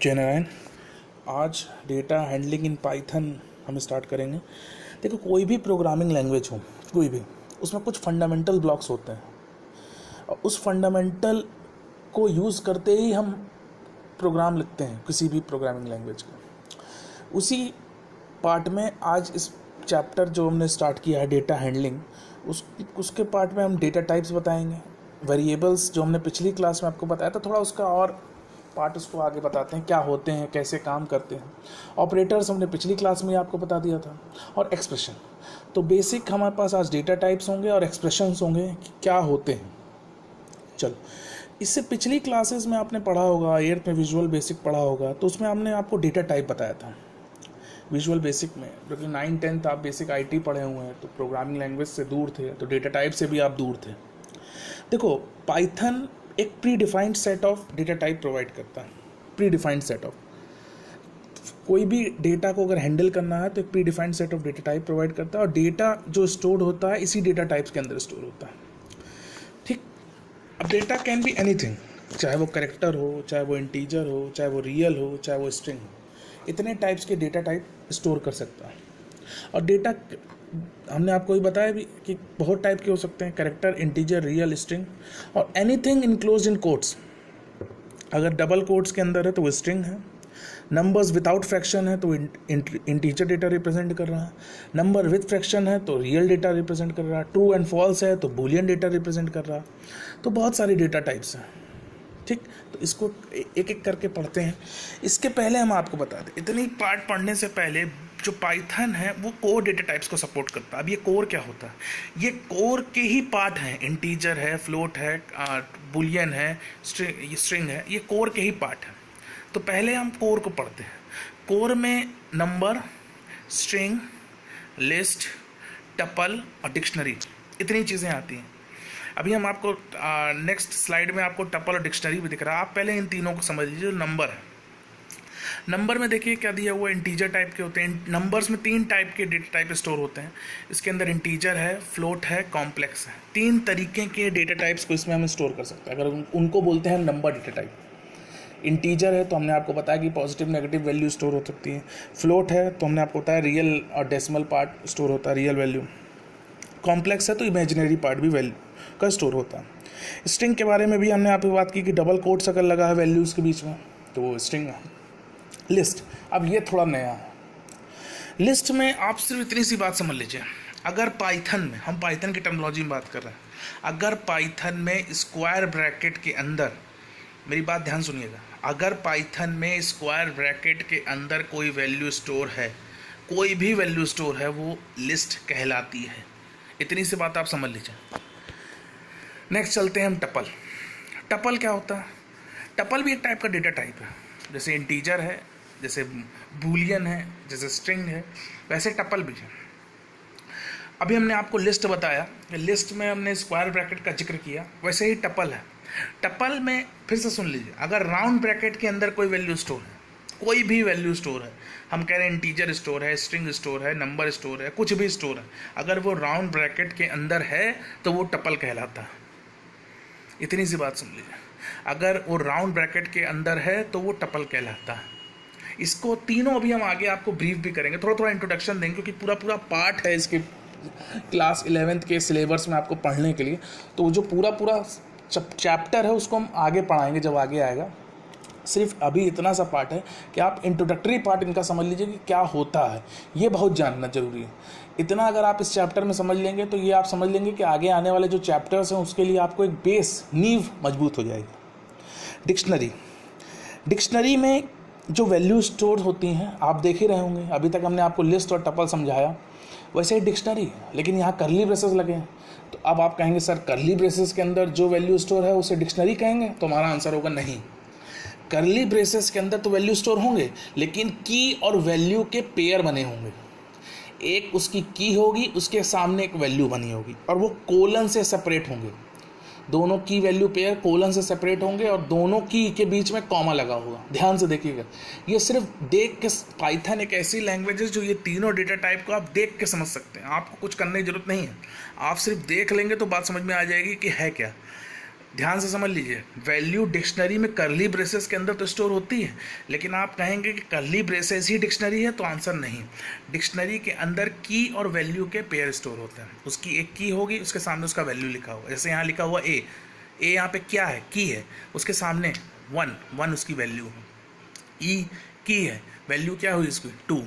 जय नारायण। आज data handling in Python हम स्टार्ट करेंगे। देखो, कोई भी प्रोग्रामिंग लैंग्वेज हो, कोई भी, उसमें कुछ फंडामेंटल ब्लॉक्स होते हैं और उस फंडामेंटल को यूज़ करते ही हम प्रोग्राम लिखते हैं किसी भी प्रोग्रामिंग लैंग्वेज का। उसी पार्ट में आज इस चैप्टर जो हमने स्टार्ट किया है डेटा हैंडलिंग, उसके पार्ट में हम डेटा टाइप्स बताएंगे, वेरिएबल्स जो हमने पिछली क्लास में आपको बताया था, थोड़ा उसका और पार्ट उसको आगे बताते हैं, क्या होते हैं, कैसे काम करते हैं। ऑपरेटर्स हमने पिछली क्लास में आपको बता दिया था, और एक्सप्रेशन। तो बेसिक हमारे पास आज डेटा टाइप्स होंगे और एक्सप्रेशंस होंगे कि क्या होते हैं। चलो, इससे पिछली क्लासेस में आपने पढ़ा होगा, 8th में विजुअल बेसिक पढ़ा होगा, तो उसमें हमने आपको डेटा टाइप बताया था विजुअल बेसिक में, क्योंकि 9th-10th आप बेसिक आईटी पढ़े हुए हैं तो प्रोग्रामिंग लैंग्वेज से दूर थे, तो डेटा टाइप से भी आप दूर थे। देखो, पाइथन एक pre defined set of data type provide करता है। प्री डिफाइंड सेट ऑफ, कोई भी डेटा को अगर हैंडल करना है तो एक pre defined set of data type provide करता है, और डेटा जो स्टोर होता है इसी डेटा टाइप्स के अंदर स्टोर होता है। ठीक। अब डेटा कैन बी एनीथिंग, चाहे वो कैरेक्टर हो, चाहे वो इंटीजर हो, चाहे वो रियल हो, चाहे वो स्ट्रिंग हो। इतने टाइप्स के डेटा टाइप स्टोर कर सकता है। और डेटा हमने आपको ही बताया भी कि बहुत टाइप के हो सकते हैं, कैरेक्टर, इंटीजर, रियल, स्ट्रिंग, और एनीथिंग इनक्लोज्ड इन कोट्स। अगर डबल कोट्स के अंदर है तो वो स्ट्रिंग है। नंबर्स विदाउट फ्रैक्शन है तो इंटीजर डेटा रिप्रेजेंट कर रहा है। नंबर विद फ्रैक्शन है तो रियल डेटा रिप्रेजेंट कर रहा है। ट्रू एंड फॉल्स है तो बूलियन डेटा रिप्रेजेंट कर रहा है। तो बहुत सारी डेटा टाइप्स हैं। ठीक, तो इसको एक एक करके पढ़ते हैं। इसके पहले हम आपको बता दें, इतनी पार्ट पढ़ने से पहले जो पाइथन है वो कोर डेटा टाइप्स को सपोर्ट करता है। अब ये कोर क्या होता है? ये कोर के ही पार्ट हैं। इंटीजर है, फ्लोट है, बुलियन है, स्ट्रिंग है, ये कोर के ही पार्ट हैं। तो पहले हम कोर को पढ़ते हैं। कोर में नंबर, स्ट्रिंग, लिस्ट, टपल और डिक्शनरी, इतनी चीज़ें आती हैं। अभी हम आपको नेक्स्ट स्लाइड में आपको टपल और डिक्शनरी भी दिख रहा है। आप पहले इन तीनों को समझ लीजिए। नंबर है, नंबर में देखिए क्या दिया हुआ है, इंटीजर टाइप के होते हैं। नंबर्स में 3 टाइप के डेटा टाइप स्टोर होते हैं। इसके अंदर इंटीजर है, फ्लोट है, कॉम्प्लेक्स है। 3 तरीके के डेटा टाइप्स को इसमें हम स्टोर कर सकते हैं। अगर उनको बोलते हैं नंबर डेटा टाइप। इंटीजर है तो हमने आपको बताया कि पॉजिटिव नेगेटिव वैल्यू स्टोर हो सकती है। फ्लोट है तो हमने आपको बताया रियल और डेसिमल पार्ट स्टोर होता है, रियल वैल्यू। कॉम्प्लेक्स है तो इमेजिनरी पार्ट भी वैल्यू का स्टोर होता है। स्ट्रिंग के बारे में भी हमने आपको बात की कि डबल कोट्स अगर लगा है वैल्यूज़ के बीच में तो वो स्ट्रिंग है। लिस्ट, अब ये थोड़ा नया है। लिस्ट में आप सिर्फ इतनी सी बात समझ लीजिए, अगर पाइथन में, हम पाइथन की टर्मिनोलॉजी में बात कर रहे हैं, अगर पाइथन में स्क्वायर ब्रैकेट के अंदर, मेरी बात ध्यान सुनिएगा, अगर पाइथन में स्क्वायर ब्रैकेट के अंदर कोई वैल्यू स्टोर है, कोई भी वैल्यू स्टोर है, वो लिस्ट कहलाती है। इतनी सी बात आप समझ लीजिए। नेक्स्ट चलते हैं हम टपल। टपल क्या होता है? टपल भी एक टाइप का डेटा टाइप है। जैसे इंटीजर है, जैसे बूलियन है, जैसे स्ट्रिंग है, वैसे टपल भी है। अभी हमने आपको लिस्ट बताया, लिस्ट में हमने स्क्वायर ब्रैकेट का जिक्र किया, वैसे ही टपल है। टपल में फिर से सुन लीजिए, अगर राउंड ब्रैकेट के अंदर कोई वैल्यू स्टोर है, कोई भी वैल्यू स्टोर है, हम कह रहे हैं इंटीजर स्टोर है, स्ट्रिंग स्टोर है, नंबर स्टोर है, कुछ भी स्टोर है, अगर वो राउंड ब्रैकेट के अंदर है तो वो टपल कहलाता है। इतनी सी बात सुन लीजिए, अगर वो राउंड ब्रैकेट के अंदर है तो वो टपल कहलाता है। इसको तीनों अभी हम आगे आपको ब्रीफ भी करेंगे, थोड़ा थोड़ा इंट्रोडक्शन देंगे, क्योंकि पूरा पूरा पार्ट है इसके क्लास 11th के सिलेबस में आपको पढ़ने के लिए। तो वो जो पूरा पूरा चैप्टर है उसको हम आगे पढ़ाएंगे जब आगे आएगा। सिर्फ अभी इतना सा पार्ट है कि आप इंट्रोडक्टरी पार्ट इनका समझ लीजिए कि क्या होता है, ये बहुत जानना जरूरी है। इतना अगर आप इस चैप्टर में समझ लेंगे तो ये आप समझ लेंगे कि आगे आने वाले जो चैप्टर्स हैं उसके लिए आपको एक बेस, नींव मजबूत हो जाएगी। डिक्शनरी, डिक्शनरी में जो वैल्यू स्टोर होती हैं आप देख ही रहे होंगे। अभी तक हमने आपको लिस्ट और टपल समझाया, वैसे ही डिक्शनरी, लेकिन यहाँ कर्ली ब्रेसेस लगे हैं। तो अब आप कहेंगे सर कर्ली ब्रेसेस के अंदर जो वैल्यू स्टोर है उसे डिक्शनरी कहेंगे? तो हमारा आंसर होगा नहीं। कर्ली ब्रेसेस के अंदर तो वैल्यू स्टोर होंगे, लेकिन की और वैल्यू के पेयर बने होंगे। एक उसकी की होगी, उसके सामने एक वैल्यू बनी होगी, और वो कोलन से सेपरेट होंगे। दोनों की वैल्यू पेयर कोलन से सेपरेट होंगे और दोनों की के बीच में कॉमा लगा होगा। ध्यान से देखिएगा, ये सिर्फ देख के, पाइथन एक ऐसी लैंग्वेज है जो ये तीनों डेटा टाइप को आप देख के समझ सकते हैं। आपको कुछ करने की जरूरत नहीं है, आप सिर्फ देख लेंगे तो बात समझ में आ जाएगी कि है क्या। ध्यान से समझ लीजिए, वैल्यू डिक्शनरी में करली ब्रेसेस के अंदर तो स्टोर होती है, लेकिन आप कहेंगे कि करली ब्रेसेस ही डिक्शनरी है, तो आंसर नहीं। डिक्शनरी के अंदर की और वैल्यू के पेयर स्टोर होते हैं। उसकी एक की होगी, उसके सामने उसका वैल्यू लिखा होगा। जैसे यहाँ लिखा हुआ ए यहाँ पे क्या है, की है, उसके सामने 1 उसकी वैल्यू है। ई की है, वैल्यू क्या हुई इसकी 2।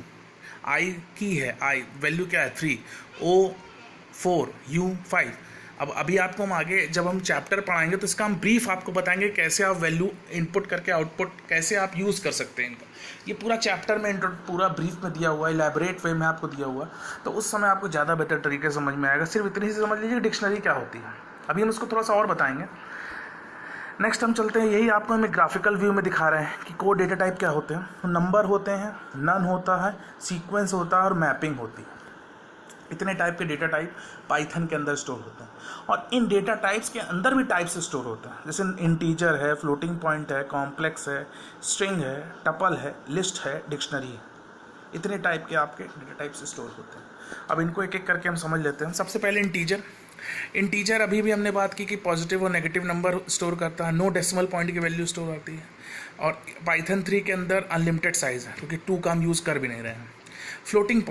आई की है, आई वैल्यू क्या है 3। ओ 4, यू 5। अब अभी आपको हम आगे जब हम चैप्टर पढ़ाएंगे तो इसका हम ब्रीफ आपको बताएंगे कैसे आप वैल्यू इनपुट करके आउटपुट कैसे आप यूज़ कर सकते हैं इनका। ये पूरा चैप्टर में पूरा ब्रीफ में दिया हुआ है, इलैबोरेट वे में आपको दिया हुआ है, तो उस समय आपको ज़्यादा बेटर तरीके से समझ में आएगा। सिर्फ इतनी सी समझ लीजिए डिक्शनरी क्या होती है। अभी हम उसको थोड़ा सा और बताएंगे। नेक्स्ट हम चलते हैं, यही आपको हम एक ग्राफिकल व्यू में दिखा रहे हैं कि कोड डेटा टाइप क्या होते हैं। नंबर होते हैं, नन होता है, सीक्वेंस होता है और मैपिंग होती है। इतने टाइप के डेटा टाइप पाइथन के अंदर स्टोर होते हैं, और इन डेटा टाइप्स के अंदर भी टाइप्स स्टोर होते हैं। जैसे इंटीजर है, फ्लोटिंग पॉइंट है, कॉम्प्लेक्स है, स्ट्रिंग है, टपल है, लिस्ट है, डिक्शनरी है। इतने टाइप के आपके डेटा टाइप्स स्टोर होते हैं। अब इनको एक एक करके हम समझ लेते हैं। सबसे पहले इंटीजर अभी भी हमने बात की कि पॉजिटिव और नेगेटिव नंबर स्टोर करता है, नो डेसिमल पॉइंट की वैल्यू स्टोर होती है, और पाइथन 3 के अंदर अनलिमिटेड साइज है क्योंकि 2 का हम यूज़ कर भी नहीं रहे हैं। फ्लोटिंग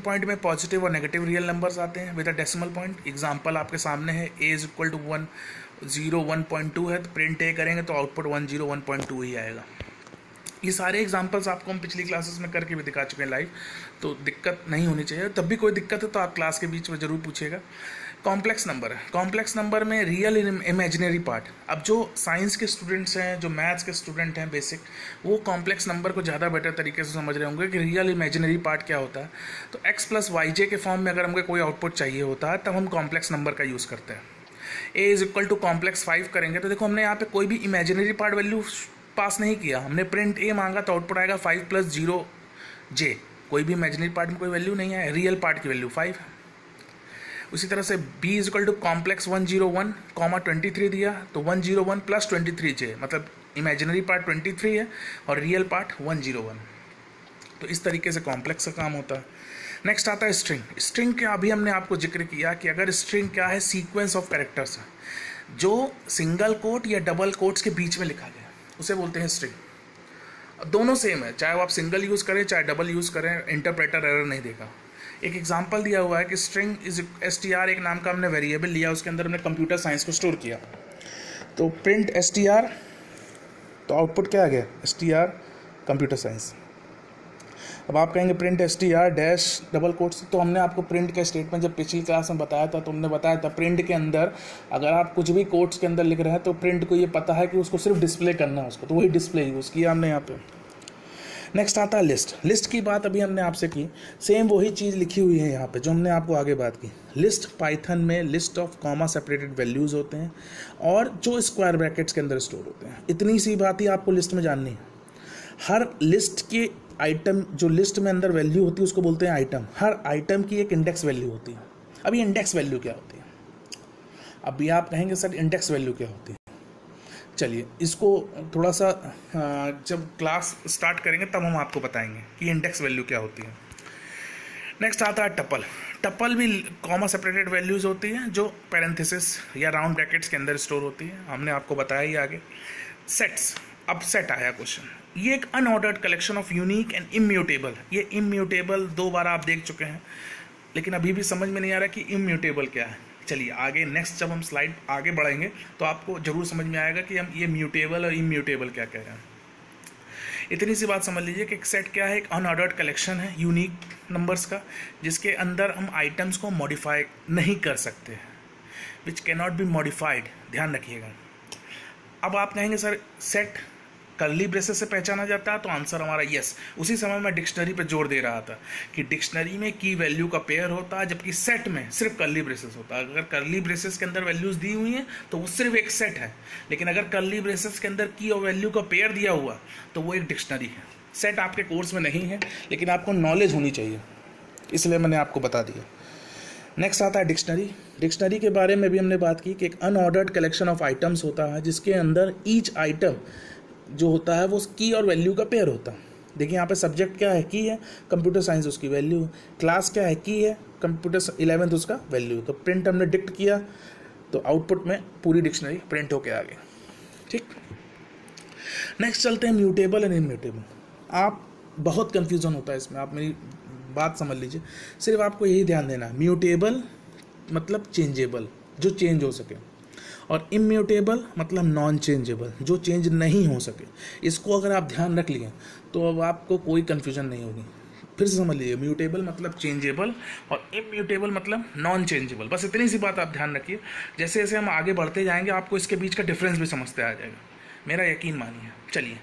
पॉइंट में पॉजिटिव और नेगेटिव रियल नंबर्स आते हैं with a decimal point. Example आपके सामने है, a इज इक्वल टू 101.2 है, तो प्रिंट ए करेंगे तो आउटपुट 101.2 ही आएगा। ये सारे एग्जांपल्स आपको हम पिछली क्लासेस में करके भी दिखा चुके हैं लाइव, तो दिक्कत नहीं होनी चाहिए। तब भी कोई दिक्कत है तो आप क्लास के बीच में ज़रूर पूछिएगा। कॉम्प्लेक्स नंबर में रियल इमेजिनरी पार्ट। अब जो साइंस के स्टूडेंट्स हैं, जो मैथ्स के स्टूडेंट हैं बेसिक, वो कॉम्प्लेक्स नंबर को ज़्यादा बेटर तरीके से समझ रहे होंगे कि रियल इमेजिनरी पार्ट क्या होता है। तो x + yj के फॉर्म में अगर हमको कोई आउटपुट चाहिए होता है तब हम कॉम्प्लेक्स नंबर का यूज़ करते हैं। a is equal to complex 5 करेंगे तो देखो हमने यहाँ पे कोई भी इमेजिनरी पार्ट वैल्यू पास नहीं किया, हमने प्रिंट a मांगा तो आउटपुट आएगा 5 + 0j। कोई भी इमेजिनरी पार्ट में कोई वैल्यू नहीं है, रियल पार्ट की वैल्यू 5 है। उसी तरह से b is equal to complex 101, 23 दिया तो 101 + 23j, मतलब इमेजिनरी पार्ट 23 है और रियल पार्ट 101। तो इस तरीके से कॉम्प्लेक्स का काम होता है। नेक्स्ट आता है स्ट्रिंग का अभी हमने आपको जिक्र किया कि अगर स्ट्रिंग क्या है, सीक्वेंस ऑफ कैरेक्टर्स है जो सिंगल कोट या डबल कोट्स के बीच में लिखा गया, उसे बोलते हैं स्ट्रिंग। दोनों सेम है, चाहे वो आप सिंगल यूज़ करें चाहे डबल यूज़ करें, इंटरप्रेटर एरर नहीं देगा। एक एग्जांपल दिया हुआ है कि स्ट्रिंग इज str, एक नाम का हमने वेरिएबल लिया, उसके अंदर हमने कंप्यूटर साइंस को स्टोर किया, तो प्रिंट str, तो आउटपुट क्या आ गया str कंप्यूटर साइंस। अब आप कहेंगे print str dash double quotes, तो हमने आपको प्रिंट का स्टेटमेंट जब पिछली क्लास में बताया था तो हमने बताया था प्रिंट के अंदर अगर आप कुछ भी कोट्स के अंदर लिख रहे हैं तो प्रिंट को ये पता है कि उसको सिर्फ डिस्प्ले करना है उसको, तो वही डिस्प्ले यूज़ किया हमने यहाँ पे। नेक्स्ट आता है लिस्ट की बात अभी हमने आपसे की, सेम वही चीज़ लिखी हुई है यहाँ पे जो हमने आपको आगे बात की। लिस्ट पाइथन में list of comma separated values होते हैं और जो स्क्वायर ब्रैकेट्स के अंदर स्टोर होते हैं। इतनी सी बात ही आपको लिस्ट में जाननी है। हर लिस्ट के आइटम, जो लिस्ट में अंदर वैल्यू होती है उसको बोलते हैं आइटम। हर आइटम की एक इंडेक्स वैल्यू होती है। अभी इंडेक्स वैल्यू क्या होती है, अभी आप कहेंगे सर इंडेक्स वैल्यू क्या होती है। चलिए इसको थोड़ा सा जब क्लास स्टार्ट करेंगे तब हम आपको बताएंगे कि इंडेक्स वैल्यू क्या होती है। नेक्स्ट आता है टपल भी कॉमा सेपरेटेड वैल्यूज़ होती हैं जो पैरेंथेसिस या राउंड ब्रैकेट्स के अंदर स्टोर होती है, हमने आपको बताया ही आगे। सेट्स, अब सेट आया क्वेश्चन, ये एक unordered collection of unique and immutable. ये इम्यूटेबल 2 बार आप देख चुके हैं, लेकिन अभी भी समझ में नहीं आ रहा कि इम्यूटेबल क्या है। चलिए आगे नेक्स्ट जब हम स्लाइड आगे बढ़ेंगे तो आपको जरूर समझ में आएगा कि हम ये म्यूटेबल और इम्यूटेबल क्या कह रहे हैं। इतनी सी बात समझ लीजिए कि एक सेट क्या है, एक अनऑर्डर्ड कलेक्शन है यूनिक नंबर्स का, जिसके अंदर हम आइटम्स को मॉडिफाई नहीं कर सकते, which can not be modified, ध्यान रखिएगा। अब आप कहेंगे सर सेट कर्ली ब्रेसेस से पहचाना जाता है, तो आंसर हमारा यस। उसी समय मैं डिक्शनरी पे जोर दे रहा था कि डिक्शनरी में की वैल्यू का पेयर होता है, जबकि सेट में सिर्फ कर्ली ब्रेसेस होता है। अगर कर्ली ब्रेसेस के अंदर वैल्यूज़ दी हुई हैं तो वो सिर्फ एक सेट है, लेकिन अगर कर्ली ब्रेसेस के अंदर की और वैल्यू का पेयर दिया हुआ तो वो एक डिक्शनरी है। सेट आपके कोर्स में नहीं है, लेकिन आपको नॉलेज होनी चाहिए, इसलिए मैंने आपको बता दिया। नेक्स्ट आता है डिक्शनरी के बारे में भी हमने बात की कि एक अनऑर्डर्ड कलेक्शन ऑफ आइटम्स होता है जिसके अंदर ईच आइटम जो होता है वो की और वैल्यू का पेयर होता है। देखिए यहाँ पे सब्जेक्ट क्या है, की है, कंप्यूटर साइंस उसकी वैल्यू, क्लास क्या है, की है, कंप्यूटर 11th उसका वैल्यू। तो प्रिंट हमने डिक्ट किया तो आउटपुट में पूरी डिक्शनरी प्रिंट होके आ गई। ठीक, नेक्स्ट चलते हैं म्यूटेबल एंड इम्यूटेबल। आप बहुत कन्फ्यूज़न होता है इसमें, आप मेरी बात समझ लीजिए, सिर्फ आपको यही ध्यान देना, म्यूटेबल मतलब चेंजेबल, जो चेंज हो सके, और इम्यूटेबल मतलब नॉन चेंजेबल, जो चेंज नहीं हो सके। इसको अगर आप ध्यान रख लिए तो अब आपको कोई कन्फ्यूजन नहीं होगी। फिर से समझ लीजिए, म्यूटेबल मतलब चेंजेबल और इम्यूटेबल मतलब नॉन चेंजेबल। बस इतनी सी बात आप ध्यान रखिए। जैसे जैसे हम आगे बढ़ते जाएंगे आपको इसके बीच का डिफरेंस भी समझते आ जाएगा, मेरा यकीन मानिए। चलिए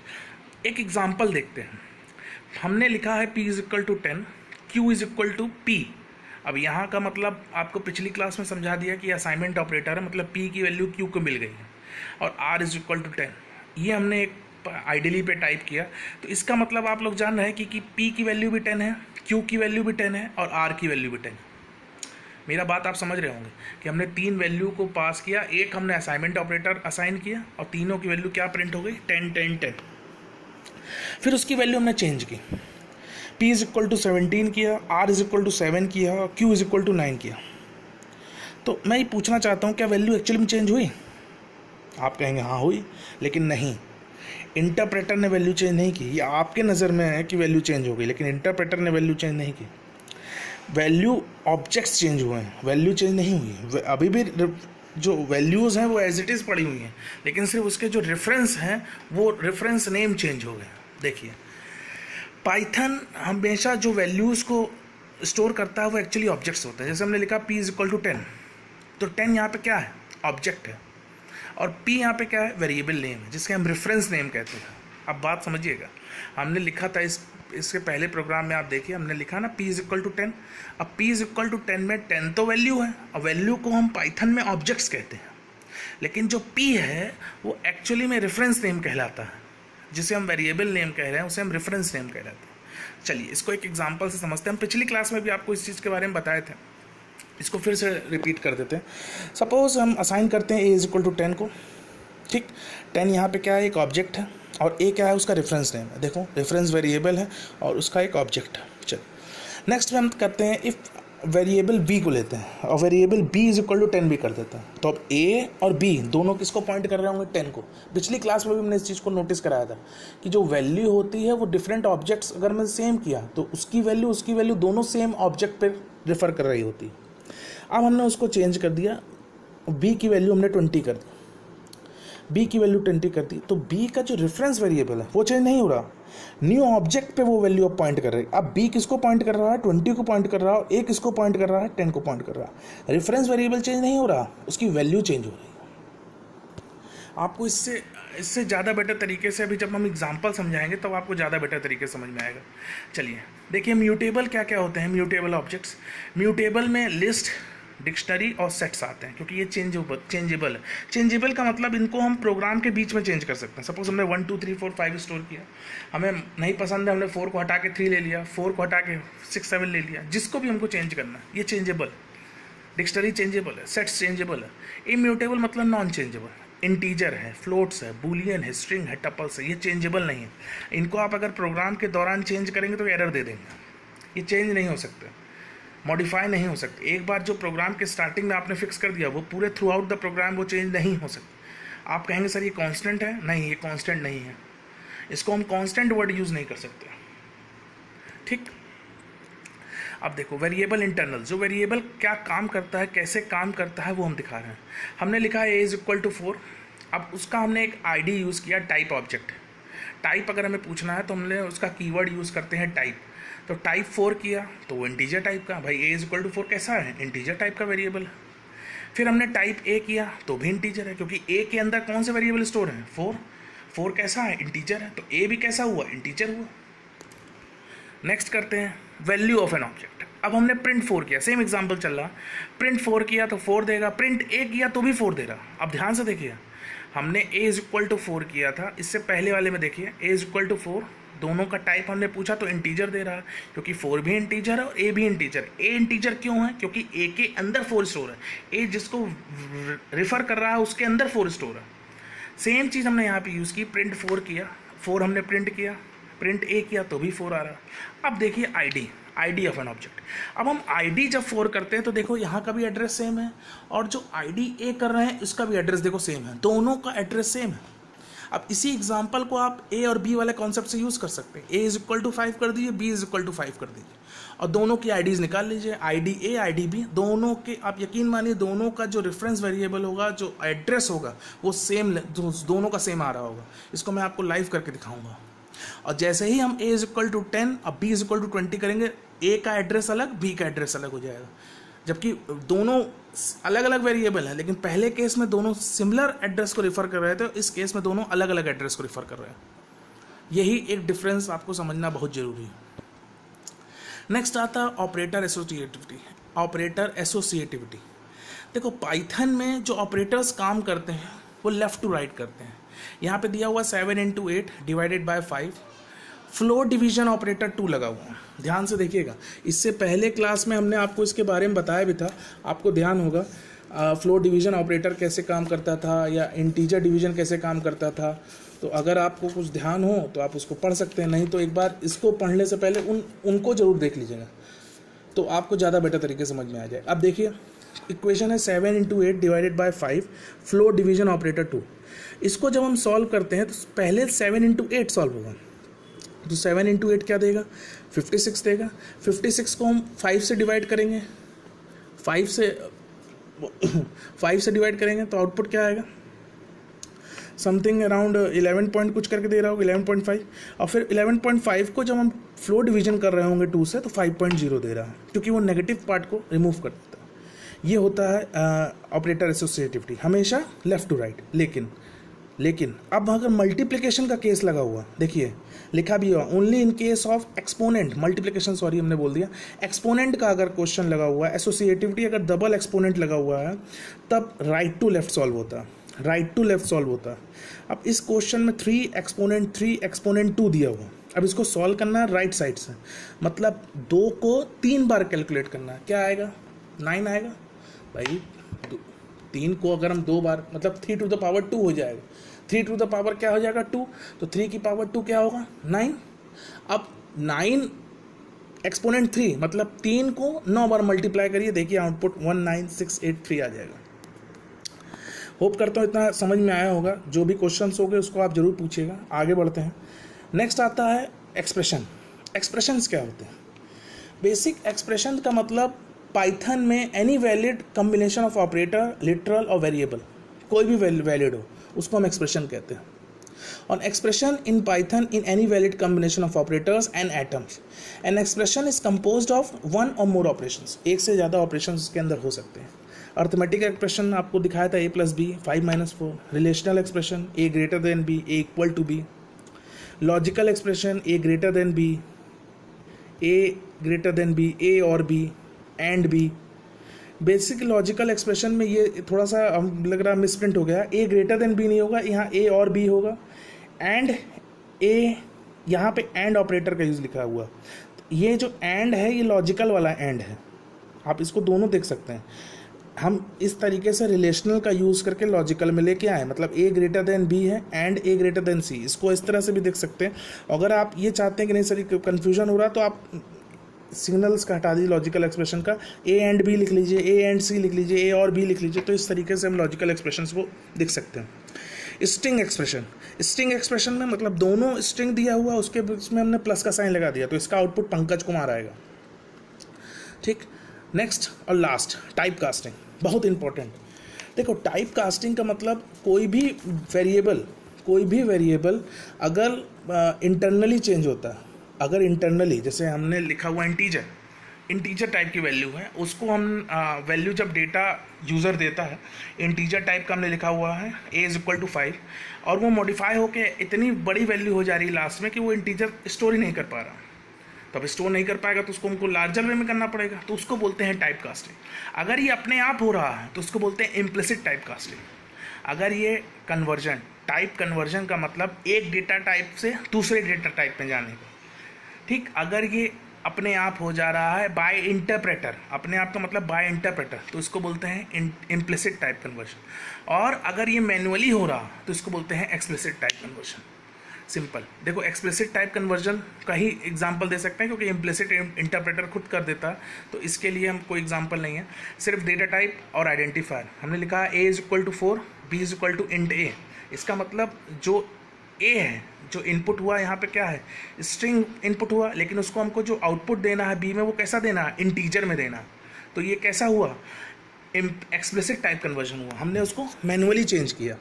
एक एग्जाम्पल देखते हैं। हमने लिखा है P = 10, Q = P। अब यहाँ का मतलब आपको पिछली क्लास में समझा दिया कि असाइनमेंट ऑपरेटर है, मतलब P की वैल्यू Q को मिल गई है, और R = 10 ये हमने एक आइडियली पे टाइप किया। तो इसका मतलब आप लोग जान रहे हैं कि P की वैल्यू भी 10 है, Q की वैल्यू भी 10 है और R की वैल्यू भी 10 है। मेरा बात आप समझ रहे होंगे कि हमने 3 वैल्यू को पास किया, एक हमने असाइनमेंट ऑपरेटर असाइन किया और तीनों की वैल्यू क्या प्रिंट हो गई, 10 10 10। फिर उसकी वैल्यू हमने चेंज की, P = 17 किया, R = 7 किया और Q = 9 किया। तो मैं ये पूछना चाहता हूँ, क्या वैल्यू एक्चुअली में चेंज हुई? आप कहेंगे हाँ हुई, लेकिन नहीं, इंटरप्रेटर ने वैल्यू चेंज नहीं की। ये आपके नज़र में है कि वैल्यू चेंज हो गई, लेकिन इंटरप्रेटर ने वैल्यू चेंज नहीं की। वैल्यू ऑब्जेक्ट्स चेंज हुए हैं, वैल्यू चेंज नहीं हुई। अभी भी जो वैल्यूज़ हैं वो एज इट इज़ पड़ी हुई हैं, लेकिन सिर्फ उसके जो रेफरेंस हैं वो रेफरेंस नेम चेंज हो गए। देखिए पाइथन हमेशा जो वैल्यूज़ को स्टोर करता है वो एक्चुअली ऑब्जेक्ट्स होते हैं। जैसे हमने लिखा P = 10, तो 10 यहाँ पे क्या है, ऑब्जेक्ट है, और P यहाँ पे क्या है, वेरिएबल नेम है, जिसके हम रेफरेंस नेम कहते हैं। अब बात समझिएगा, हमने लिखा था इसके पहले प्रोग्राम में, आप देखिए हमने लिखा ना P = 10। अब P = 10 में 10 तो वैल्यू है, और वैल्यू को हम पाइथन में ऑब्जेक्ट्स कहते हैं, लेकिन जो P है वो एक्चुअली में रेफरेंस नेम कहलाता है। जिसे हम वेरिएबल नेम कह रहे हैं उसे हम रेफरेंस नेम कहलाते हैं। चलिए इसको एक एग्जांपल से समझते हैं। हम पिछली क्लास में भी आपको इस चीज़ के बारे में बताए थे, इसको फिर से रिपीट कर देते हैं। सपोज हम असाइन करते हैं A = 10 को। ठीक, 10 यहाँ पे क्या है, एक ऑब्जेक्ट है, और A क्या है, उसका रेफरेंस नेम है। देखो रेफरेंस वेरिएबल है और उसका एक ऑब्जेक्ट है। चलो नेक्स्ट में हम करते हैं, इफ़ वेरिएबल B को लेते हैं और वेरिएबल B = 10 भी कर देते हैं। तो अब A और B दोनों किसको पॉइंट कर रहे होंगे, 10 को। पिछली क्लास में भी हमने इस चीज़ को नोटिस कराया था कि जो वैल्यू होती है वो डिफरेंट ऑब्जेक्ट्स अगर मैं सेम किया तो उसकी वैल्यू दोनों सेम ऑब्जेक्ट पर रेफर कर रही होती है। अब हमने उसको चेंज कर दिया, B की वैल्यू हमने 20 कर दी, B की वैल्यू 20 कर दी, तो B का जो रेफरेंस वेरिएबल है वो चेंज नहीं हो रहा, न्यू ऑब्जेक्ट पे वो वैल्यू अब पॉइंट कर रही है। अब B किसको पॉइंट कर रहा है, 20 को पॉइंट कर रहा है, और A किसको पॉइंट कर रहा है, 10 को पॉइंट कर रहा है। रेफरेंस वेरिएबल चेंज नहीं हो रहा, उसकी वैल्यू चेंज हो रही है। आपको इससे ज़्यादा बेटर तरीके से अभी जब हम एग्जांपल समझाएंगे तब तो आपको ज़्यादा बेटर तरीके से समझ में आएगा। चलिए देखिए म्यूटेबल क्या क्या होते हैं। म्यूटेबल ऑब्जेक्ट्स, म्यूटेबल में लिस्ट, डिक्शनरी और सेट्स आते हैं, क्योंकि ये चेंजेबल है। चेंजेबल का मतलब इनको हम प्रोग्राम के बीच में चेंज कर सकते हैं। सपोज हमने 1 2 3 4 5 स्टोर किया, हमें नहीं पसंद है, हमने 4 को हटा के 3 ले लिया, 4 को हटा के 6 7 ले लिया, जिसको भी हमको चेंज करना है, ये चेंजेबल। डिक्शनरी चेंजेबल है, सेट्स चेंजेबल है। इम्यूटेबल मतलब नॉन चेंजेबल, इंटीजर है, फ्लोट्स है, बूलियन है, स्ट्रिंग है, टपल्स है, ये चेंजेबल नहीं है। इनको आप अगर प्रोग्राम के दौरान चेंज करेंगे तो एरर दे देंगे, ये चेंज नहीं हो सकते, मॉडिफाई नहीं हो सकते। एक बार जो प्रोग्राम के स्टार्टिंग में आपने फिक्स कर दिया वो पूरे थ्रू आउट द प्रोग्राम वो चेंज नहीं हो सकता। आप कहेंगे सर ये कांस्टेंट है, नहीं ये कांस्टेंट नहीं है, इसको हम कांस्टेंट वर्ड यूज़ नहीं कर सकते। ठीक, अब देखो वेरिएबल इंटरनल, जो वेरिएबल क्या काम करता है, कैसे काम करता है वो हम दिखा रहे हैं। हमने लिखा है A = 4, अब उसका हमने एक ID यूज़ किया, टाइप ऑब्जेक्ट। टाइप अगर हमें पूछना है तो हमने उसका कीवर्ड यूज़ करते हैं टाइप। तो टाइप 4 किया तो वो इंटीजर टाइप का, भाई A = 4 कैसा है, इंटीजर टाइप का वेरिएबल है। फिर हमने टाइप A किया तो भी इंटीजर है, क्योंकि A के अंदर कौन से वेरिएबल स्टोर है, 4 कैसा है, इंटीजर है, तो A भी कैसा हुआ, इंटीजर हुआ। नेक्स्ट करते हैं वैल्यू ऑफ एन ऑब्जेक्ट। अब हमने प्रिंट 4 किया, सेम एग्जांपल चल रहा, प्रिंट 4 किया तो 4 देगा, प्रिंट A किया तो भी 4 दे रहा। अब ध्यान से देखिए, हमने A = 4 किया था, इससे पहले वाले में देखिए A = 4, दोनों का टाइप हमने पूछा तो इंटीजर दे रहा है, क्योंकि 4 भी इंटीजर है और A भी इंटीजर। A इंटीजर क्यों है, क्योंकि A के अंदर 4 स्टोर है, A जिसको रिफर कर रहा है उसके अंदर 4 स्टोर है। सेम चीज़ हमने यहाँ पे यूज़ की, प्रिंट 4 किया, 4 हमने प्रिंट किया, प्रिंट A किया तो भी 4 आ रहा। अब देखिए ID, ID of an object. अब हम आईडी जब फोर करते हैं तो देखो यहाँ का भी एड्रेस सेम है और जो आईडी ए कर रहे हैं इसका भी एड्रेस देखो सेम है, दोनों का एड्रेस सेम है। अब इसी एग्जाम्पल को आप ए और बी वाले कॉन्सेप्ट से यूज़ कर सकते हैं। ए इज इक्वल टू 5 कर दीजिए, बी इज इक्वल टू 5 कर दीजिए और दोनों की आईडीज निकाल लीजिए, आईडी ए आईडी बी, दोनों के आप यकीन मानिए दोनों का जो रेफरेंस वेरिएबल होगा, जो एड्रेस होगा वो सेम, दोनों का सेम आ रहा होगा। इसको मैं आपको लाइव करके दिखाऊंगा। और जैसे ही हम a इज इक्वल टू 10 और b इज इक्वल टू 20 करेंगे, a का एड्रेस अलग, b का एड्रेस अलग हो जाएगा, जबकि दोनों अलग अलग वेरिएबल है, लेकिन पहले केस में दोनों सिमिलर एड्रेस को रिफर कर रहे थे, इस केस में दोनों अलग अलग एड्रेस को रिफर कर रहे हैं। यही एक डिफरेंस आपको समझना बहुत जरूरी है। नेक्स्ट आता है ऑपरेटर एसोसिएटिविटी। ऑपरेटर एसोसिएटिविटी, देखो पाइथन में जो ऑपरेटर्स काम करते हैं वो लेफ्ट टू राइट करते हैं। यहाँ पे दिया हुआ 7 × 8 divided by 5, floor division operator 2 लगा हुआ है, ध्यान से देखिएगा। इससे पहले क्लास में हमने आपको इसके बारे में बताया भी था, आपको ध्यान होगा फ्लोर डिवीजन ऑपरेटर कैसे काम करता था या इंटीजर डिवीजन कैसे काम करता था। तो अगर आपको कुछ ध्यान हो तो आप उसको पढ़ सकते हैं, नहीं तो एक बार इसको पढ़ने से पहले उनको ज़रूर देख लीजिएगा, तो आपको ज़्यादा बेटर तरीके से समझ में आ जाए। अब देखिए इक्वेशन है 7 × 8 divided by 5, floor division operator 2। इसको जब हम सॉल्व करते हैं तो पहले 7 × 8 सॉल्व होगा, तो 7 × 8 क्या देगा, 56 देगा। 56 को हम 5 से डिवाइड करेंगे, 5 से डिवाइड करेंगे तो आउटपुट क्या आएगा, समथिंग अराउंड 11 पॉइंट कुछ करके दे रहा होगा, 11.5। और फिर 11.5 को जब हम फ्लोर डिवीजन कर रहे होंगे 2 से तो 5.0 दे रहा है, क्योंकि वो नेगेटिव पार्ट को रिमूव कर देता है। ये होता है ऑपरेटर एसोसिएटिविटी, हमेशा लेफ्ट टू राइट। लेकिन अब अगर मल्टीप्लिकेशन का केस लगा हुआ, देखिए लिखा भी हुआ only in case of exponent, multiplication sorry हमने बोल दिया, एक्सपोनेंट का अगर क्वेश्चन लगा हुआ है, एसोसिएटिविटी अगर डबल एक्सपोनेंट लगा हुआ है, तब राइट टू लेफ्ट सॉल्व होता है, राइट टू लेफ्ट सॉल्व होता है। अब इस क्वेश्चन में 3 एक्सपोनेंट 2 दिया हुआ, अब इसको सॉल्व करना है राइट साइड से, मतलब 2 को 3 बार कैलकुलेट करना है, क्या आएगा, 9 आएगा भाई। 3 को अगर हम 2 बार, मतलब 3 to the power 2 हो जाएगा, 3 to the power क्या हो जाएगा 2, तो 3 की पावर 2 क्या होगा 9। अब 9 एक्सपोनेंट 3 मतलब 3 को 9 बार मल्टीप्लाई करिए, देखिए आउटपुट 19683 आ जाएगा। होप करता हूँ इतना समझ में आया होगा। जो भी क्वेश्चंस होंगे उसको आप जरूर पूछिएगा। आगे बढ़ते हैं। नेक्स्ट आता है एक्सप्रेशन। एक्सप्रेशंस क्या होते हैं, बेसिक एक्सप्रेशन का मतलब पाइथन में any valid combination of operator, literal और वेरिएबल, कोई भी वैलिड हो उसको हम एक्सप्रेशन कहते हैं। और expression in Python in any valid combination of operators and atoms. An expression is composed of 1 और मोर ऑपरेशंस, एक से ज़्यादा ऑपरेशंस इसके अंदर हो सकते हैं। अर्थमेटिक एक्सप्रेशन आपको दिखाया था a + b 5 - 4। Relational expression a > b, a = b। Logical expression a > b, a > b, a और b and b। Basic logical expression में ये थोड़ा सा हम लग रहा मिसप्रिंट हो गया, a > b नहीं होगा, यहाँ a और b होगा। एंड a, यहाँ पे एंड ऑपरेटर का यूज़ लिखा हुआ, ये जो एंड है ये लॉजिकल वाला एंड है, आप इसको दोनों देख सकते हैं। हम इस तरीके से रिलेशनल का यूज़ करके लॉजिकल में लेके आए, मतलब a > b है एंड a > c, इसको इस तरह से भी देख सकते हैं। अगर आप ये चाहते हैं कि नहीं सर कन्फ्यूजन हो रहा, तो आप सिग्नल्स का हटा दीजिए लॉजिकल एक्सप्रेशन का, a एंड b लिख लीजिए, a एंड c लिख लीजिए, a और b लिख लीजिए, तो इस तरीके से हम लॉजिकल एक्सप्रेशंस को देख सकते हैं। स्ट्रिंग एक्सप्रेशन, स्ट्रिंग एक्सप्रेशन में मतलब दोनों स्ट्रिंग दिया हुआ उसके बीच में हमने प्लस का साइन लगा दिया, तो इसका आउटपुट पंकज कुमार आएगा। ठीक, नेक्स्ट और लास्ट टाइप कास्टिंग, बहुत इंपॉर्टेंट। देखो टाइप कास्टिंग का मतलब कोई भी वेरिएबल अगर इंटरनली चेंज होता है, अगर इंटरनली जैसे हमने लिखा हुआ इंटीजर टाइप की वैल्यू है, उसको हम वैल्यू जब डेटा यूज़र देता है, इंटीजर टाइप का हमने लिखा हुआ है a = 5, और वो मॉडिफाई होके इतनी बड़ी वैल्यू हो जा रही है लास्ट में कि वो इंटीजर स्टोर ही नहीं कर पा रहा। तो अब स्टोर नहीं कर पाएगा तो उसको हमको लार्जर वे में करना पड़ेगा, तो उसको बोलते हैं टाइप कास्टिंग। अगर ये अपने आप हो रहा है तो उसको बोलते हैं इम्प्लिसिट टाइप कास्टिंग। अगर ये कन्वर्जन, टाइप कन्वर्जन का मतलब एक डेटा टाइप से दूसरे डेटा टाइप में जाने का, ठीक, अगर ये अपने आप हो जा रहा है बाय इंटरप्रेटर, अपने आप का मतलब बाय इंटरप्रेटर, तो इसको बोलते हैं इम्प्लिसिट टाइप कन्वर्जन। और अगर ये मैनुअली हो रहा तो इसको बोलते हैं एक्सप्लिसिट टाइप कन्वर्जन। सिंपल। देखो एक्सप्लिसिट टाइप कन्वर्जन का ही एग्जांपल दे सकते हैं, क्योंकि इम्प्लिसिट इंटरप्रेटर खुद कर देता है, तो इसके लिए हम कोई एग्जांपल नहीं है। सिर्फ डेटा टाइप और आइडेंटिफायर हमने लिखा a is equal to 4, b is equal to int a। इसका मतलब जो a है, जो इनपुट हुआ यहाँ पे क्या है, स्ट्रिंग इनपुट हुआ, लेकिन उसको हमको जो आउटपुट देना है b में वो कैसा देना है, इंटीजर में देना है। तो ये कैसा हुआ, एक्सप्लिसिट टाइप कन्वर्जन हुआ, हमने उसको मैनुअली चेंज किया।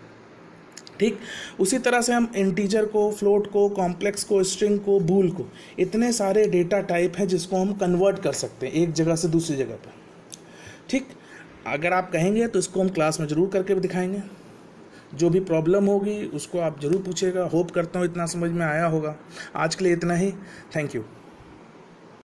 ठीक, उसी तरह से हम इंटीजर को, फ्लोट को, कॉम्प्लेक्स को, स्ट्रिंग को, बूल को, इतने सारे डेटा टाइप हैं जिसको हम कन्वर्ट कर सकते हैं एक जगह से दूसरी जगह पर। ठीक, अगर आप कहेंगे तो इसको हम क्लास में ज़रूर करके दिखाएंगे। जो भी प्रॉब्लम होगी उसको आप ज़रूर पूछिएगा। होप करता हूँ इतना समझ में आया होगा। आज के लिए इतना ही। Thank you.